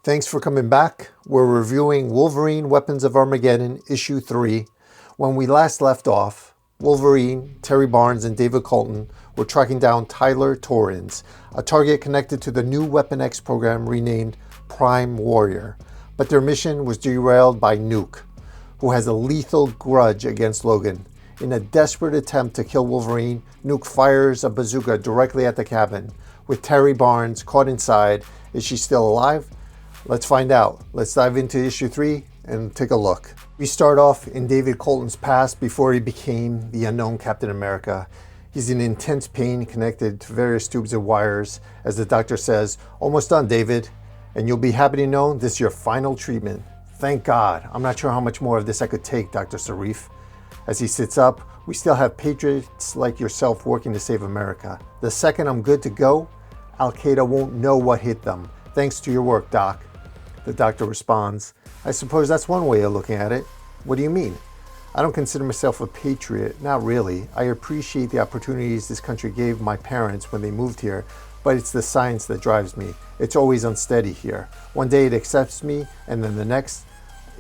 Thanks for coming back. We're reviewing Wolverine Weapons of Armageddon, Issue 3. When we last left off, Wolverine, Terry Barnes, and David Colton were tracking down Tyler Torrens, a target connected to the new Weapon X program renamed Prime Warrior. But their mission was derailed by Nuke, who has a lethal grudge against Logan. In a desperate attempt to kill Wolverine, Nuke fires a bazooka directly at the cabin. With Terry Barnes caught inside, is she still alive? Let's find out. Let's dive into issue 3 and take a look. We start off in David Colton's past before he became the unknown Captain America. He's in intense pain connected to various tubes and wires. As the doctor says, almost done, David. And you'll be happy to know this is your final treatment. Thank God. I'm not sure how much more of this I could take, Dr. Sarif. As he sits up, we still have patriots like yourself working to save America. The second I'm good to go, Al-Qaeda won't know what hit them. Thanks to your work, Doc. The doctor responds, I suppose that's one way of looking at it. What do you mean? I don't consider myself a patriot, not really. I appreciate the opportunities this country gave my parents when they moved here, but it's the science that drives me. It's always unsteady here. One day it accepts me, and then the next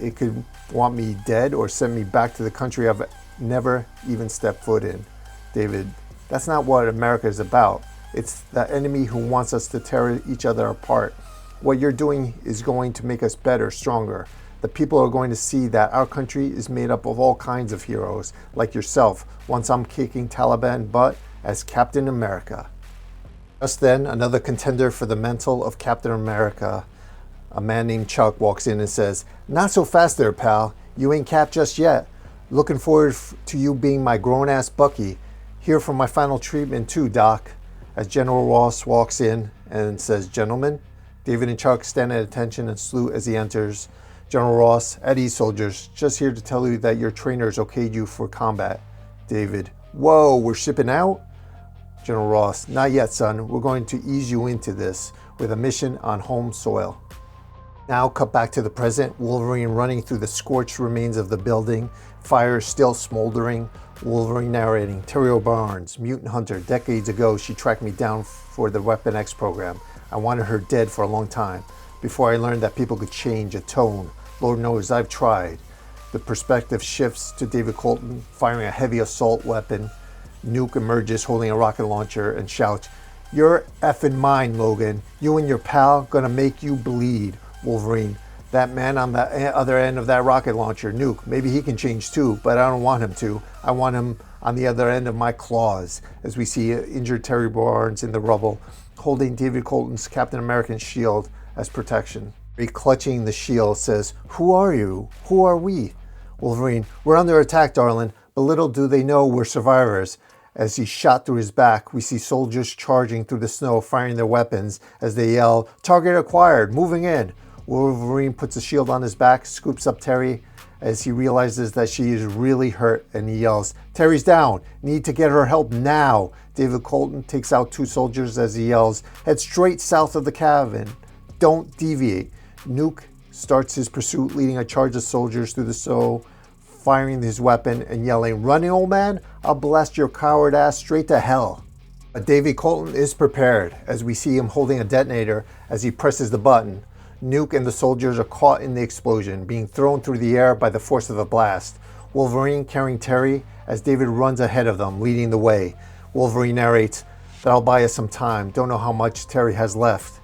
it could want me dead or send me back to the country I've never even stepped foot in. David, that's not what America is about. It's the enemy who wants us to tear each other apart. What you're doing is going to make us better, stronger. The people are going to see that our country is made up of all kinds of heroes, like yourself, once I'm kicking Taliban butt as Captain America. Just then, another contender for the mantle of Captain America, a man named Chuck, walks in and says, Not so fast there, pal. You ain't Cap just yet. Looking forward to you being my grown-ass Bucky. Here for my final treatment too, Doc. As General Ross walks in and says, Gentlemen, David and Chuck stand at attention and salute as he enters. General Ross, at ease, soldiers. Just here to tell you that your trainers okayed you for combat. David, whoa, we're shipping out? General Ross, not yet, son. We're going to ease you into this with a mission on home soil. Now cut back to the present. Wolverine running through the scorched remains of the building. Fire still smoldering. Wolverine narrating, Terry Barnes, mutant hunter. Decades ago, she tracked me down for the Weapon X program. I wanted her dead for a long time. Before I learned that people could change a tone. Lord knows I've tried. The perspective shifts to David Colton, firing a heavy assault weapon. Nuke emerges holding a rocket launcher and shouts, You're effing mine, Logan. You and your pal gonna make you bleed. Wolverine, that man on the other end of that rocket launcher, Nuke, maybe he can change too, but I don't want him to. I want him on the other end of my claws. As we see injured Terry Barnes in the rubble, holding David Colton's Captain American shield as protection. He, clutching the shield, says, Who are you? Who are we? Wolverine, we're under attack, darling, but little do they know we're survivors. As he's shot through his back, we see soldiers charging through the snow, firing their weapons as they yell, Target acquired, moving in. Wolverine puts a shield on his back, scoops up Terry as he realizes that she is really hurt, and he yells, Terry's down, need to get her help now. David Colton takes out two soldiers as he yells, head straight south of the cabin, don't deviate. Nuke starts his pursuit, leading a charge of soldiers through the snow, firing his weapon and yelling, running, old man, I'll blast your coward ass straight to hell. But David Colton is prepared as we see him holding a detonator as he presses the button. Nuke and the soldiers are caught in the explosion, being thrown through the air by the force of the blast. Wolverine carrying Terry as David runs ahead of them, leading the way. Wolverine narrates, That'll buy us some time. Don't know how much Terry has left.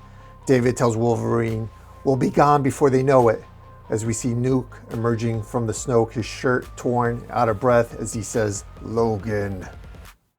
David tells Wolverine, We'll be gone before they know it. As we see Nuke emerging from the snow, his shirt torn, out of breath, as he says, Logan.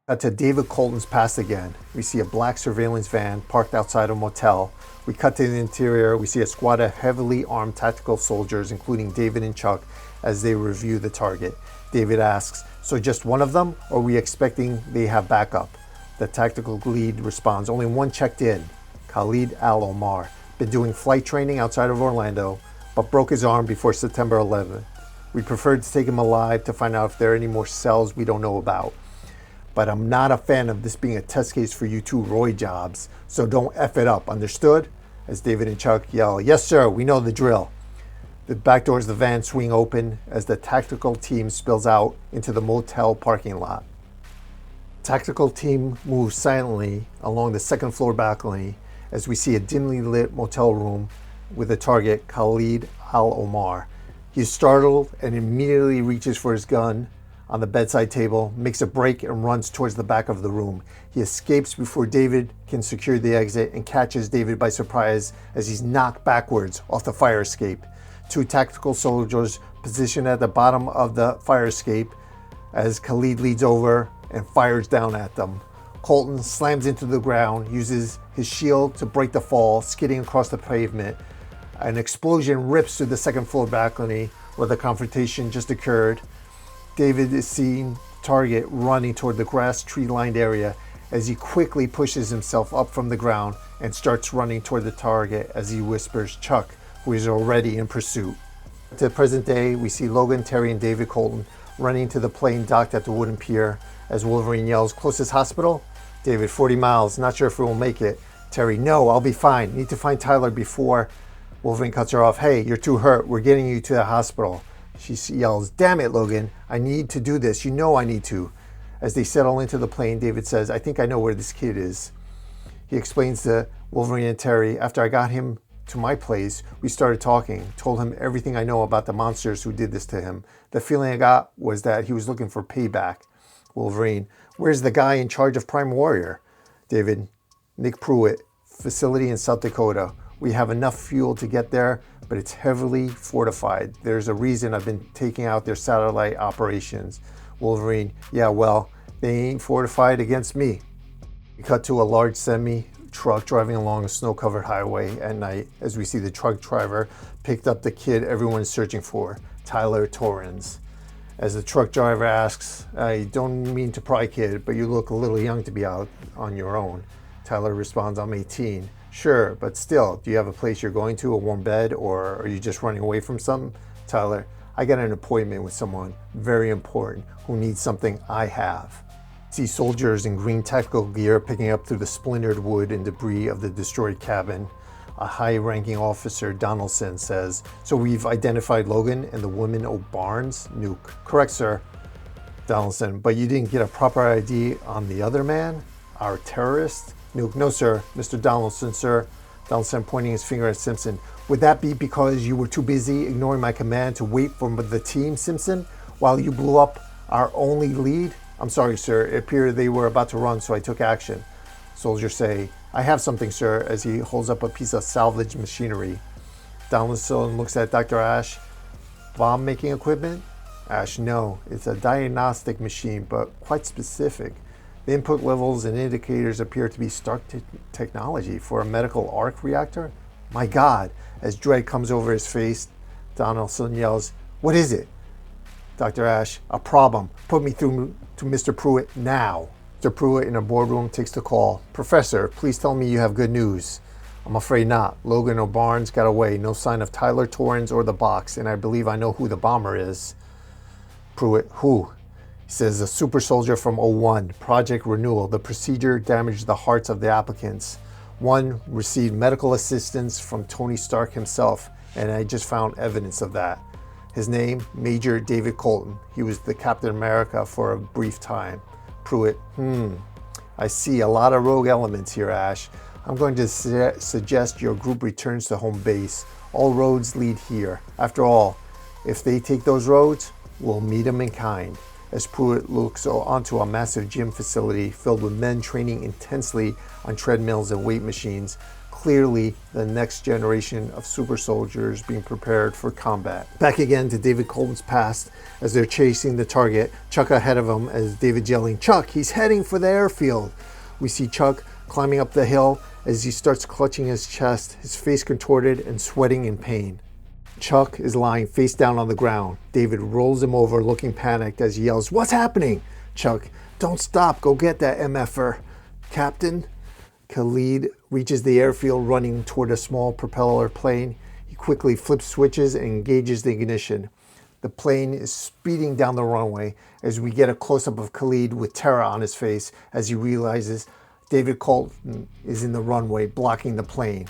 Cut to David Colton's past again. We see a black surveillance van parked outside a motel. We cut to the interior. We see a squad of heavily armed tactical soldiers, including David and Chuck, as they review the target. David asks, So just one of them, or are we expecting they have backup? The tactical lead responds, Only one checked in. Khalid Al-Omar. Been doing flight training outside of Orlando, but broke his arm before September 11th. We preferred to take him alive to find out if there are any more cells we don't know about. But I'm not a fan of this being a test case for you two Roy jobs, so don't F it up, understood? As David and Chuck yell, Yes sir, we know the drill. The back doors of the van swing open as the tactical team spills out into the motel parking lot. Tactical team moves silently along the second floor balcony as we see a dimly lit motel room with the target, Khalid al-Omar. He's startled and immediately reaches for his gun on the bedside table, makes a break and runs towards the back of the room. He escapes before David can secure the exit and catches David by surprise as he's knocked backwards off the fire escape. Two tactical soldiers positioned at the bottom of the fire escape as Khalid leads over and fires down at them. Colton slams into the ground, uses his shield to break the fall, skidding across the pavement. An explosion rips through the second floor balcony where the confrontation just occurred. David is seen target running toward the grass tree-lined area as he quickly pushes himself up from the ground and starts running toward the target as he whispers Chuck, who is already in pursuit. To the present day, we see Logan, Terry, and David Colton running to the plane docked at the wooden pier as Wolverine yells, "Closest hospital?" David, 40 miles, not sure if we will make it. Terry, no, I'll be fine. Need to find Tyler before. Wolverine cuts her off. Hey, you're too hurt. We're getting you to the hospital. She yells, damn it, Logan. I need to do this. You know I need to. As they settle into the plane, David says, I think I know where this kid is. He explains to Wolverine and Terry, after I got him to my place, we started talking, told him everything I know about the monsters who did this to him. The feeling I got was that he was looking for payback. Wolverine, where's the guy in charge of Prime Warrior? David, Nick Pruitt, facility in South Dakota. We have enough fuel to get there, but it's heavily fortified. There's a reason I've been taking out their satellite operations. Wolverine, yeah, well, they ain't fortified against me. We cut to a large semi-truck driving along a snow-covered highway at night as we see the truck driver picked up the kid everyone's searching for, Tyler Torrens. As the truck driver asks, I don't mean to pry, kid, but you look a little young to be out on your own. Tyler responds, I'm 18. Sure, but still, do you have a place you're going to, a warm bed, or are you just running away from something? Tyler, I got an appointment with someone very important who needs something I have. See soldiers in green tactical gear picking up through the splintered wood and debris of the destroyed cabin. A high-ranking officer, Donaldson, says, so we've identified Logan and the woman O'Barnes? Nuke. Correct, sir. Donaldson, but you didn't get a proper ID on the other man? Our terrorist? Nuke, no, sir. Mr. Donaldson, sir. Donaldson pointing his finger at Simpson. Would that be because you were too busy ignoring my command to wait for the team, Simpson, while you blew up our only lead? I'm sorry, sir. It appeared they were about to run, so I took action. Soldiers say, I have something, sir, as he holds up a piece of salvaged machinery. Donaldson looks at Dr. Ash. Bomb-making equipment? Ash, no. It's a diagnostic machine, but quite specific. The input levels and indicators appear to be Stark technology for a medical arc reactor. My God, as dread comes over his face, Donaldson yells, what is it? Dr. Ash, a problem. Put me through to Mr. Pruitt now. Mr. Pruitt in a boardroom takes the call. Professor, please tell me you have good news. I'm afraid not. Logan O'Barnes got away. No sign of Tyler Torrens or the box, and I believe I know who the bomber is. Pruitt, who? He says, a super soldier from 01, Project Renewal. The procedure damaged the hearts of the applicants. One received medical assistance from Tony Stark himself, and I just found evidence of that. His name, Major David Colton. He was the Captain America for a brief time. Pruitt, I see a lot of rogue elements here, Ash. I'm going to suggest your group returns to home base. All roads lead here. After all, if they take those roads, we'll meet them in kind. As Pruitt looks onto a massive gym facility filled with men training intensely on treadmills and weight machines, clearly the next generation of super soldiers being prepared for combat. Back again to David Colton's past as they're chasing the target. Chuck ahead of him as David's yelling, Chuck, he's heading for the airfield. We see Chuck climbing up the hill as he starts clutching his chest, his face contorted and sweating in pain. Chuck is lying face down on the ground. David rolls him over looking panicked as he yells, what's happening? Chuck, don't stop, go get that MFer. Captain? Khalid reaches the airfield running toward a small propeller plane. He quickly flips switches and engages the ignition. The plane is speeding down the runway as we get a close-up of Khalid with terror on his face as he realizes David Colton is in the runway blocking the plane.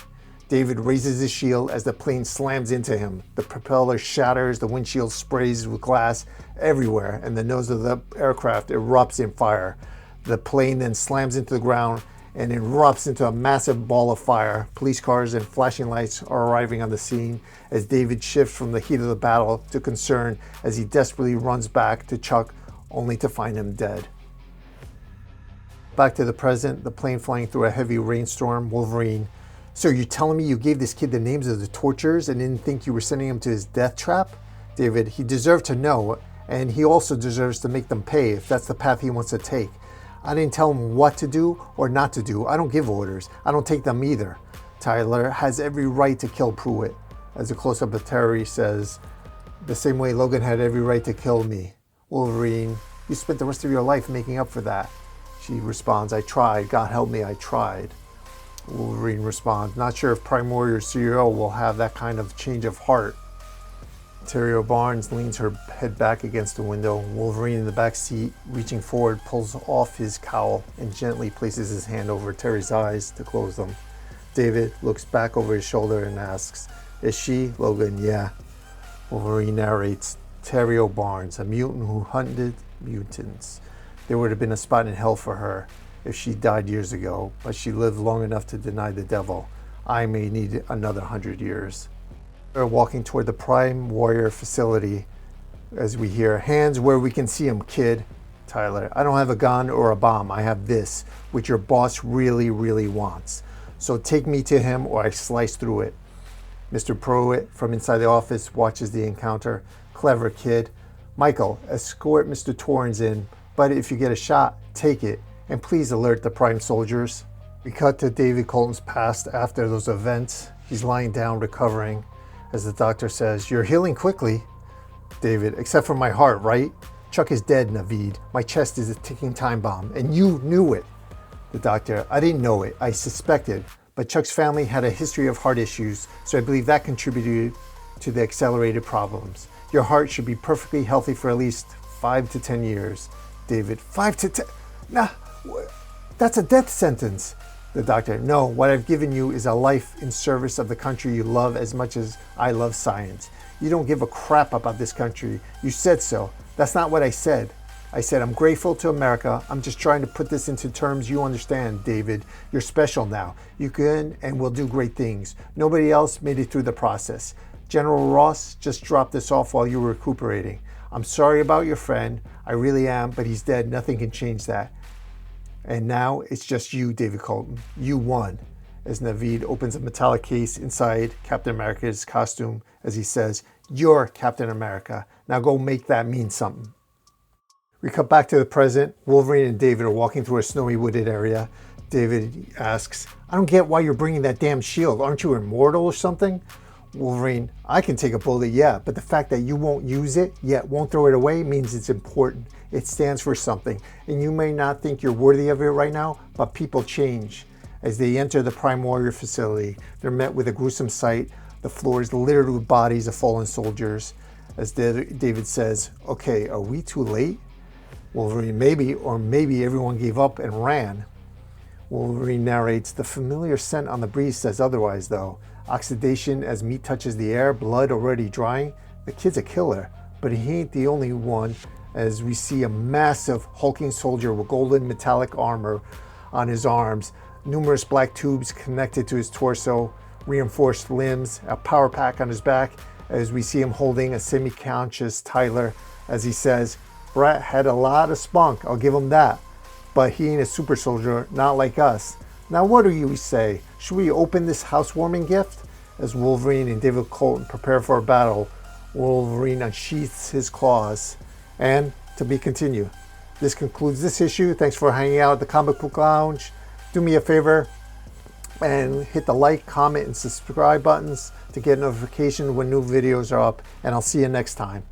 David raises his shield as the plane slams into him. The propeller shatters, the windshield sprays with glass everywhere, and the nose of the aircraft erupts in fire. The plane then slams into the ground and erupts into a massive ball of fire. Police cars and flashing lights are arriving on the scene as David shifts from the heat of the battle to concern as he desperately runs back to Chuck, only to find him dead. Back to the present, the plane flying through a heavy rainstorm. Wolverine: so you're telling me you gave this kid the names of the torturers and didn't think you were sending him to his death trap? David: he deserved to know, and he also deserves to make them pay if that's the path he wants to take. I didn't tell him what to do or not to do. I don't give orders. I don't take them either. Tyler has every right to kill Pruitt. As a close-up of Terry says, the same way Logan had every right to kill me. Wolverine: you spent the rest of your life making up for that. She responds, I tried. God help me, I tried. Wolverine responds, not sure if Prime Warrior CEO will have that kind of change of heart. Terry Barnes leans her head back against the window. Wolverine in the back seat, reaching forward, pulls off his cowl and gently places his hand over Terry's eyes to close them. David looks back over his shoulder and asks, is she? Logan: yeah. Wolverine narrates, Terry Barnes, a mutant who hunted mutants. There would have been a spot in hell for her if she died years ago, but she lived long enough to deny the devil. I may need another 100 years. They're walking toward the Prime Warrior facility as we hear, hands where we can see him, kid. Tyler: I don't have a gun or a bomb. I have this, which your boss really, really wants. So take me to him or I slice through it. Mr. Pruitt from inside the office watches the encounter. Clever kid. Michael, escort Mr. Torrens in, but if you get a shot, take it, and please alert the Prime soldiers. We cut to David Colton's past after those events. He's lying down recovering as the doctor says, you're healing quickly. David: except for my heart, right? Chuck is dead, Naveed. My chest is a ticking time bomb, and you knew it. The doctor: I didn't know it. I suspected. But Chuck's family had a history of heart issues, so I believe that contributed to the accelerated problems. Your heart should be perfectly healthy for at least 5 to 10 years. David: 5 to 10? Nah, that's a death sentence. The doctor: no, what I've given you is a life in service of the country you love as much as I love science. You don't give a crap about this country. You said so. That's not what I said. I said I'm grateful to America. I'm just trying to put this into terms you understand, David. You're special now. You can and will do great things. Nobody else made it through the process. General Ross just dropped this off while you were recuperating. I'm sorry about your friend. I really am, but he's dead. Nothing can change that. And now it's just you, David Colton. You won. As Naveed opens a metallic case inside Captain America's costume as he says, you're Captain America. Now go make that mean something. We cut back to the present. Wolverine and David are walking through a snowy wooded area. David asks, I don't get why you're bringing that damn shield. Aren't you immortal or something? Wolverine: I can take a bullet, yeah, but the fact that you won't use it, yet won't throw it away, means it's important. It stands for something, and you may not think you're worthy of it right now, but people change. As they enter the Prime Warrior facility, they're met with a gruesome sight. The floor is littered with bodies of fallen soldiers. As David says, okay, are we too late? Wolverine: maybe, or maybe everyone gave up and ran. Wolverine narrates, the familiar scent on the breeze says otherwise though. Oxidation as meat touches the air, blood already drying. The kid's a killer, but he ain't the only one, as we see a massive hulking soldier with golden metallic armor on his arms, numerous black tubes connected to his torso, reinforced limbs, a power pack on his back, as we see him holding a semi-conscious Tyler as he says, Brat had a lot of spunk, I'll give him that, but he ain't a super soldier, not like us. Now what do you say? Should we open this housewarming gift? As Wolverine and David Colton prepare for a battle, Wolverine unsheaths his claws. And to be continued. This concludes this issue. Thanks for hanging out at the Comic Book Lounge. Do me a favor and hit the like, comment, and subscribe buttons to get notification when new videos are up. And I'll see you next time.